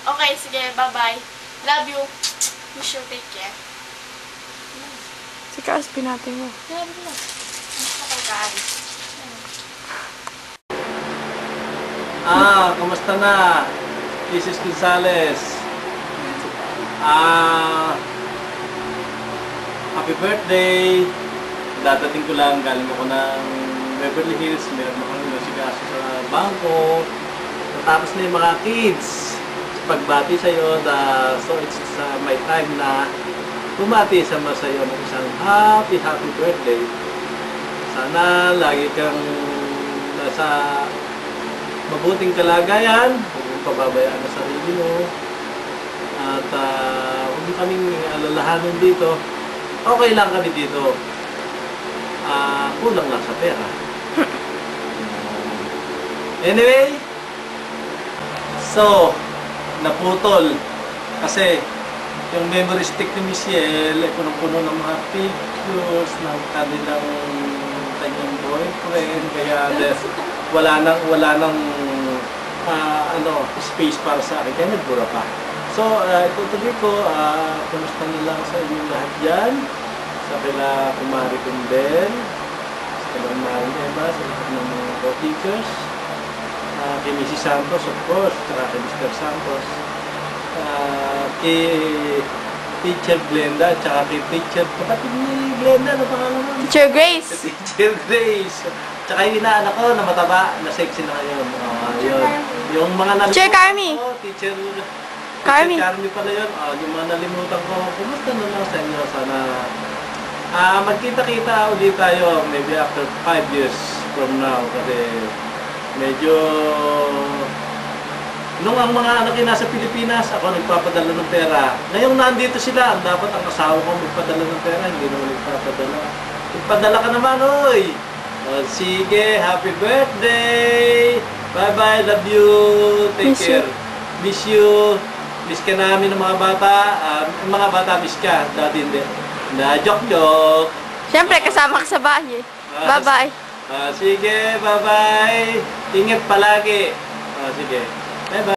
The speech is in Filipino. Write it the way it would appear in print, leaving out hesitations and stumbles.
Okay, sige, bye-bye. Love you. You should take care. Si Kaas, pinati mo. Grabe na. Ano ka pagkaan? Kumusta na? Mrs. Gonzales. Happy birthday! Dadating ko lang, galing ako ng Beverly Hills. Meron akong nasikaso sa bangko. Natapos na yung mga kids. Pagbati sa'yo, so it's my time na bumati sa sa'yo ng isang happy birthday. Sana lagi kang nasa mabuting kalagayan, huwag mong pababayaan ang sarili mo. At huwag mo kaming alalahanin dito. Okay lang kami dito. Kulang lang sa pera. Anyway, so, naputol. Kasi, yung memory stick ni Michelle ay punong-puno ng mga pictures ng kanyang boyfriend. Kaya wala nang space para sa akin. Kaya nagbura pa. So, itutuloy ko, kumusta na lang sa inyong lahat dyan. Sa kila Kumari Kumbel, sa kila Kumari Eva, sa lahat ng mga co-teachers, kay Mrs. Santos, of course, saka kay Mr. Santos, kay Teacher Glenda, saka kay Teacher, kapatid ni Glenda, ano pangalan mo? Teacher Grace. Teacher Grace. Tsaka yung inaanak ko na mataba, na sexy na ngayon. Yung mga nalimutan Teacher Carmi. ko, Teacher Carmi pala yun. Yung mga nalimutan ko, kumusta na lang sa inyo? Sana magkita-kita ulit tayo maybe after 5 years from now. Kasi medyo nung ang mga anak yung nasa Pilipinas, ako nagpapadala ng pera. Ngayong nandito sila, dapat ang asawa ko magpadala ng pera, hindi naman nagpapadala. Magpadala ka naman, oy! Sige, happy birthday! Bye-bye, love you! Take care! Miss you! Miss ka namin ng mga bata. Ang mga bata, miss ka. Dati hindi. Joke. Siyempre, kasama ka sa bahay. Bye-bye. Sige, bye-bye. Ingat palagi. Sige. Bye-bye.